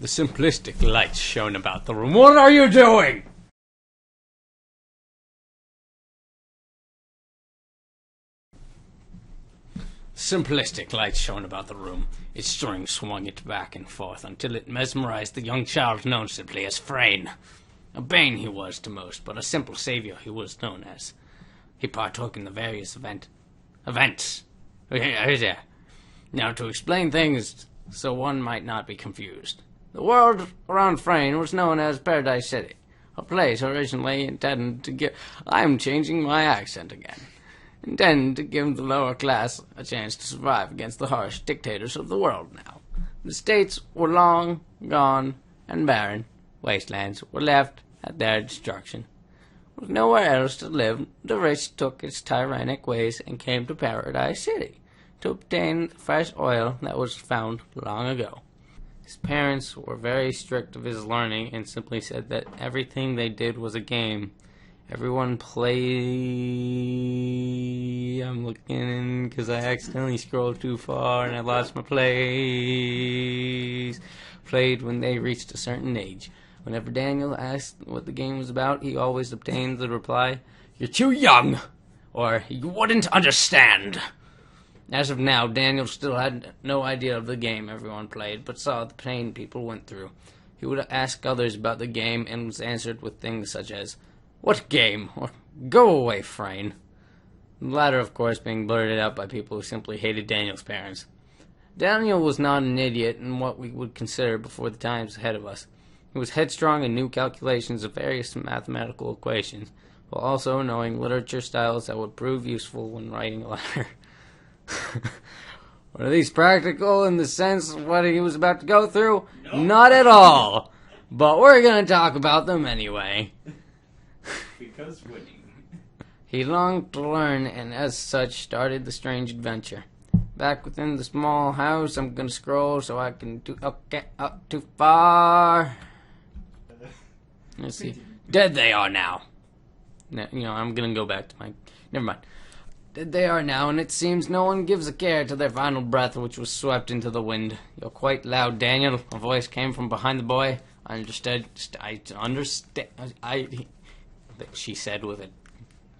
The simplistic light shone about the room. What are you doing? Simplistic light shone about the room. Its string swung it back and forth until it mesmerized the young child known simply as Frayne. A bane he was to most, but a simple savior he was known as. He partook in the various events. Now, to explain things so one might not be confused. The world around Frayne was known as Paradise City, a place originally intended to give... I'm changing my accent again. Intended to give the lower class a chance to survive against the harsh dictators of the world now. The states were long gone and barren. Wastelands were left at their destruction. With nowhere else to live, the rich took its tyrannic ways and came to Paradise City to obtain the fresh oil that was found long ago. His parents were very strict of his learning and simply said that everything they did was a game. Everyone play... I'm looking because I accidentally scrolled too far and I lost my place. Played when they reached a certain age. Whenever Daniel asked what the game was about, he always obtained the reply, "You're too young," or "You wouldn't understand." As of now, Daniel still had no idea of the game everyone played, but saw the pain people went through. He would ask others about the game and was answered with things such as, "What game?" or "Go away, Frayne." The latter, of course, being blurted out by people who simply hated Daniel's parents. Daniel was not an idiot in what we would consider before the times ahead of us. He was headstrong and knew calculations of various mathematical equations, while also knowing literature styles that would prove useful when writing a letter. Were these practical in the sense of what he was about to go through? No. Not at all. But we're going to talk about them anyway. Because winning. He longed to learn, and as such started the strange adventure. Back within the small house, I'm going to scroll so I can do... Okay, up too far. Let's see. Dead they are now. No, I'm going to go back to my... Never mind. Dead they are now, and it seems no one gives a care to their final breath, which was swept into the wind. You're quite loud, Daniel. A voice came from behind the boy. I understood. I understand. She said with a...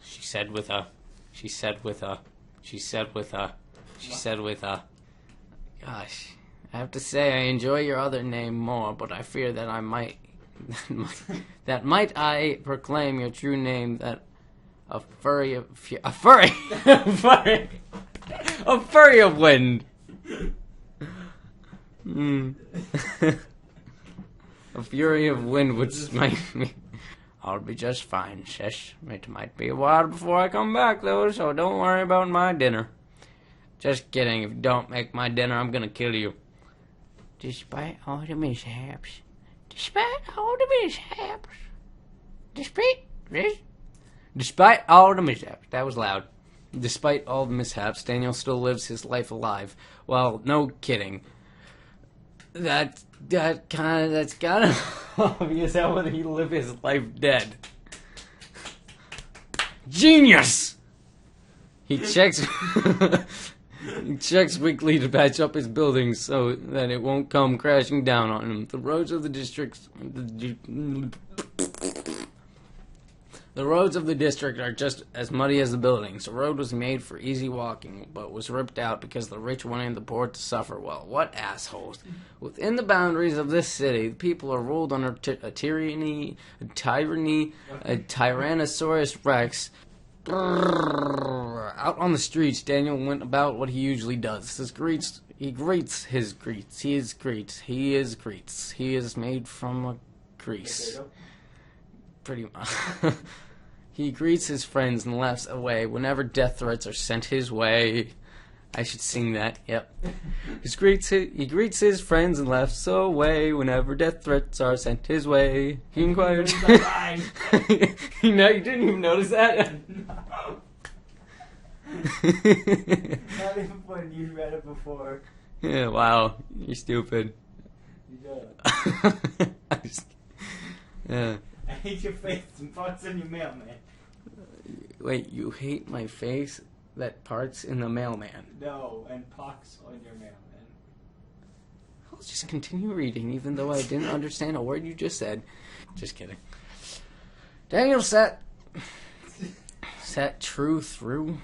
She said with a... She said with a... She said with a... She said with a... Gosh. I have to say I enjoy your other name more, but I fear that I might... that might I proclaim your true name that... A furry of wind. A fury of wind would smite me. I'll be just fine, Shish. It might be a while before I come back, though, so don't worry about my dinner. Just kidding. If you don't make my dinner, I'm gonna kill you. Despite all the mishaps. Despite all the mishaps. Despite all the mishaps. That was loud. Despite all the mishaps, Daniel still lives his life alive. Well, no kidding. That's kind of obvious. How would he live his life dead? Genius! He checks he checks weekly to patch up his buildings so that it won't come crashing down on him. The roads of the district are just as muddy as the buildings. The road was made for easy walking, but was ripped out because the rich wanted the poor to suffer. Well, what assholes. Within the boundaries of this city, the people are ruled under a Tyrannosaurus Rex. Out on the streets, Daniel went about what he usually does. He is made from a grease. Pretty much. He greets his friends and laughs away whenever death threats are sent his way. I should sing that, yep. He greets his friends and laughs away whenever death threats are sent his way. He inquired... You didn't even notice that? No. Not even when you read it before. Yeah, wow. You're stupid. Yeah. I hate your face and parts in your mailman. Wait, you hate my face? That part's in the mailman. No, and pox on your mailman. How just continue reading, even though I didn't understand a word you just said. Just kidding. Daniel sat through.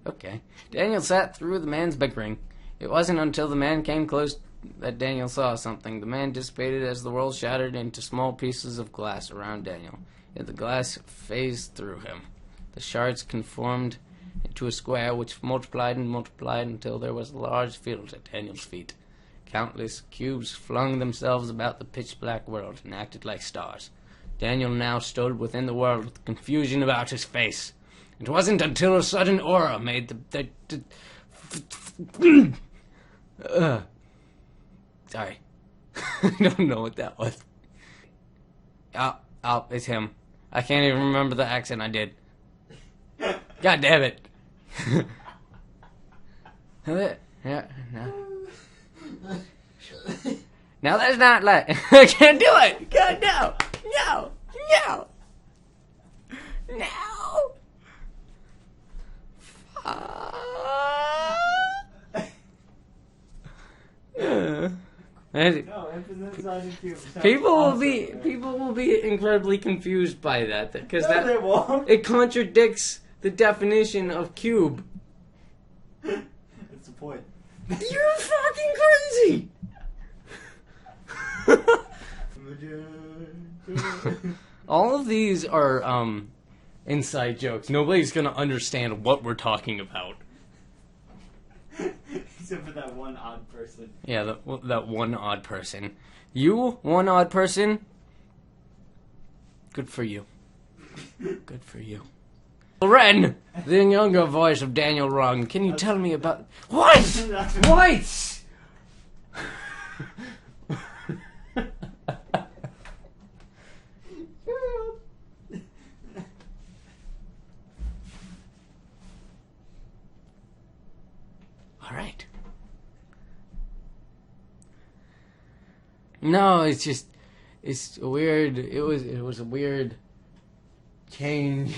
Okay. Daniel sat through the man's bickering. It wasn't until the man came close that Daniel saw something. The man dissipated as the world shattered into small pieces of glass around Daniel. Yet the glass phased through him. The shards conformed into a square which multiplied and multiplied until there was a large field at Daniel's feet. Countless cubes flung themselves about the pitch-black world and acted like stars. Daniel now stood within the world with confusion about his face. It wasn't until a sudden aura made sorry. I don't know what that was. Oh, it's him. I can't even remember the accent I did. God damn it. Yeah, no. Now that's not like I can't do it. God, no. No, emphasis on the cube. People will be incredibly confused by that because They won't. it contradicts the definition of cube. That's the point. You're fucking crazy. All of these are inside jokes. Nobody's gonna understand what we're talking about. Except for that one odd person. Yeah, that one odd person. You, one odd person. Good for you. Good for you. Ren, the younger voice of Daniel Rung. Can you tell me about what? What? All right. No, it's weird. It was a weird change.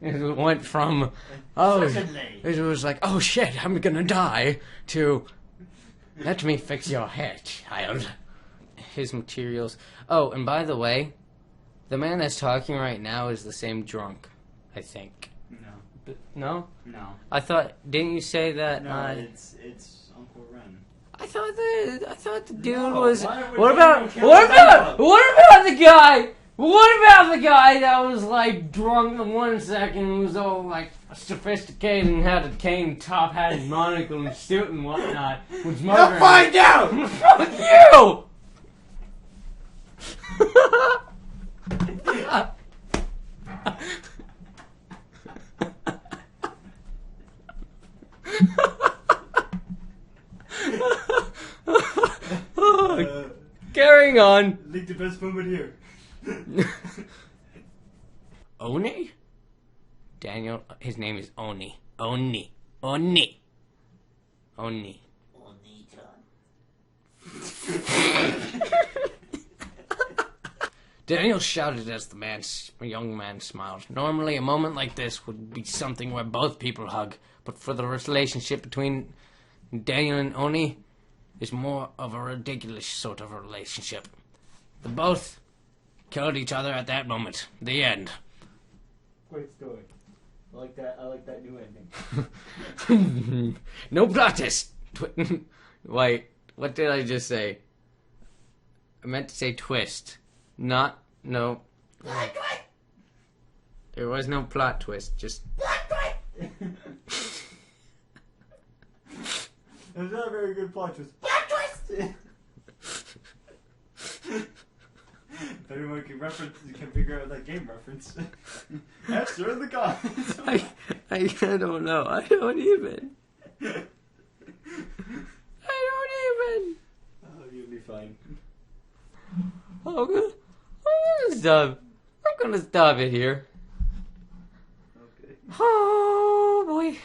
It went from, it was like, oh shit, I'm gonna die, to, let me fix your head, child. His materials. Oh, and by the way, the man that's talking right now is the same drunk, I think. No. No? No. I thought, didn't you say that? No, it's Uncle Ren. I thought the dude No, was. why would What Daniel about kill what about Daniel? what about the guy? What about the guy that was like drunk in 1 second and was all like sophisticated and had a cane, top hat, and monocle and suit and whatnot? Was murdering. You'll find out. Fuck you! Carrying on. Leak the best moment here. Oni? Daniel, his name is Oni. Oni. Daniel shouted as the young man smiled. Normally, a moment like this would be something where both people hug, but for the relationship between Daniel and Oni is more of a ridiculous sort of a relationship. They both killed each other at that moment. The end. Great story. I like that new ending. No plot twist. Wait, what did I just say? I meant to say twist. No. There was no plot twist, just... It's not a very good plot twist. If anyone can figure out that game reference, answer in the comments. I don't know. I don't even. Oh, you'll be fine. I'm gonna stop it here. Okay. Oh boy.